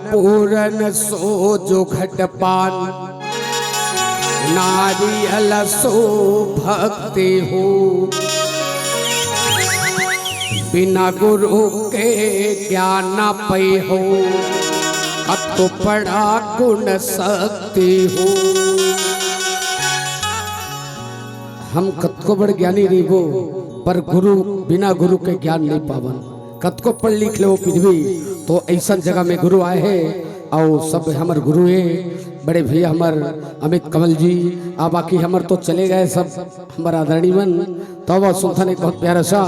पूरन सो जो घटपान नारियल सो भक्ति हो। बिना गुरु के ज्ञान न पै हो कतो पड़ा गुण शक्ति हो। हम कतको बड़ ज्ञानी रहो पर गुरु बिना गुरु के ज्ञान नहीं पावन। कतको पढ़ लिख ले पृथ्वी तो ऐसा जगह में गुरु आए हैं और सब हमार गुरु है। बड़े भैया हमार अमित कमल जी आ बाकी हमार तो चले गए सब हमारा आदरणीय बन। तो वह सुल्तान एक बहुत प्यारा सा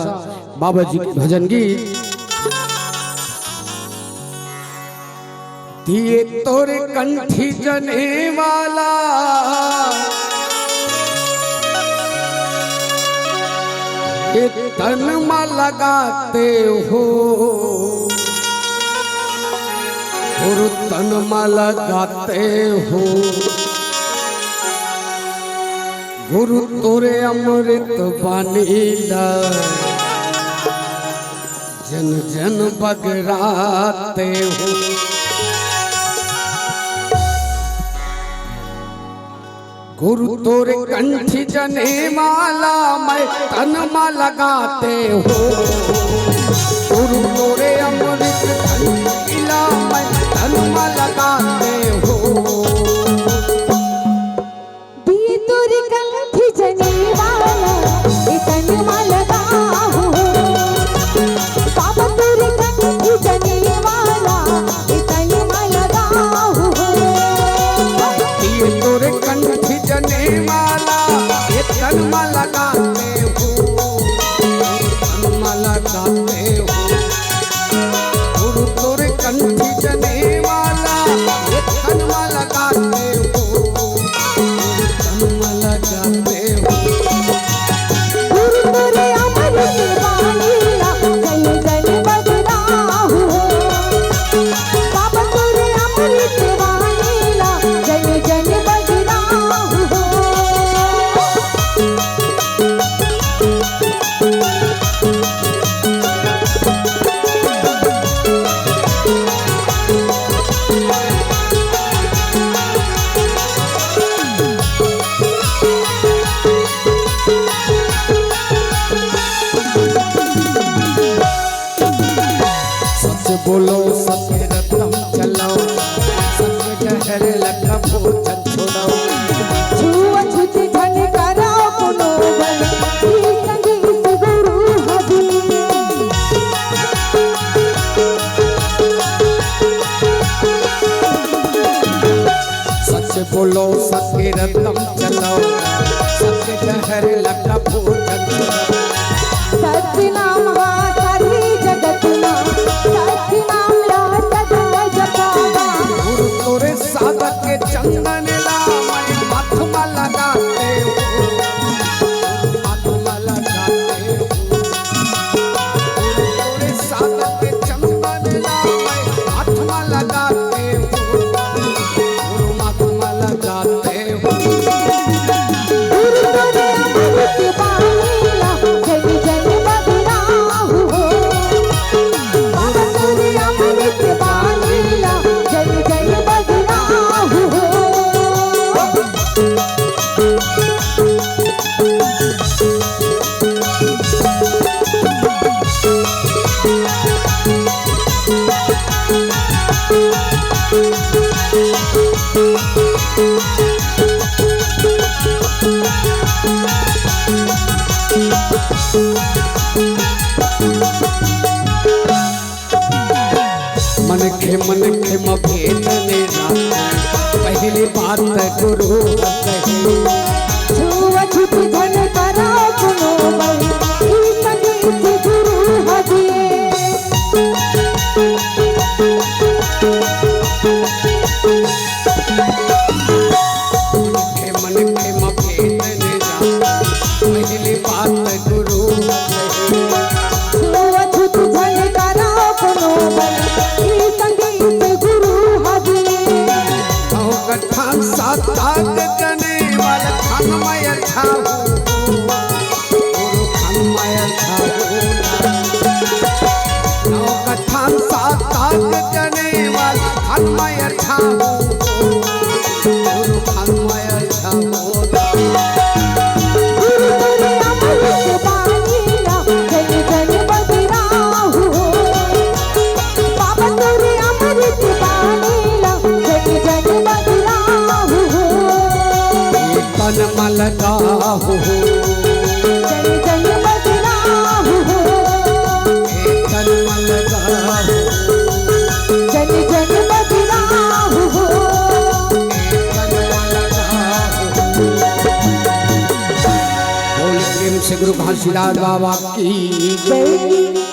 बाबा जी के भजन गीत दिए तोरे कंठी जने वाला तन में लगाते हो और तन में लगाते हो। गुरु तोरे अमृत बनीला जन जन बगराते हो। गुरु तोरे कंठी जने माला मैं तन में लगाते हो। गुरु तोरे अमृत बनीला मैं तन में लगाते हो। दिए तोरे कंठी जने वाला ये तन में लगा हो। बाबा तोरे कंठी जने वाला ये तन में लगा हो। दिए तोरे कंठी जने वाला ये तन में लगाते हो। तन में लगाते हो। गुरु तोरे कंठी जने वाला ये तन में लगाते हो। तन में लगाते हो। गुरु तोरे अमृत बनीला जन जन बगरा हो। बाबा तोरे अमृत बनीला जन जन बगरा हो। सच बोलो सत्य रत्नम चलाओ सत्य जहर लखा भोजन छोड़ाओ। छुआ छुत धन कराओ कोनो बल ई संगीत गुरु हबी। सच बोलो सत्य रत्नम चलाओ सत्य जहर लखा भोजन छोड़ाओ। सत्य नाम हारी जगत में सत्य नाम ला सदा जपावा। गुरु तोरे साधक के चंदन ला मैं माथ में लगाते हो। माथ में लगाते हो। गुरु तोरे साधक के चंदन ला मैं माथ में लगाते हो। गुरु माथ में लगाते हो। गुरु तोरे अमृत बनीला जन जन बगरा हो। बाबा तोरे अमृत बनीला जन जन बगरा हो। मन के भेद ने पहली बात गुरु कहे। छुआ छुत धन कराओ कोनो बल ई संगीत गुरु हबी। मन के भेद ने पहली बात गुरु कहे। छुआ छुत धन कराओ कोनो बल ई संगीत गुरु हबी। गठान सात ताग जने वाला खान माया छाऊ। गुरु खान माया छाऊ। नौ गठान सात ताग जने वाला खान मैं अच्छा हूँ, गुरु खान मैं अच्छा हूँ। गुरु तेरे अमृत बानीला जन जन बदराहु हो। बाबा तेरे अमृत बानीला जन जन बदराहु हो। तन मल गाहु जन जन बदराहु हो। तन मल गाहु जन जन बदराहु हो। तन मल गाहु। बोल प्रेम से गुरु घासीदास बाबा की जय।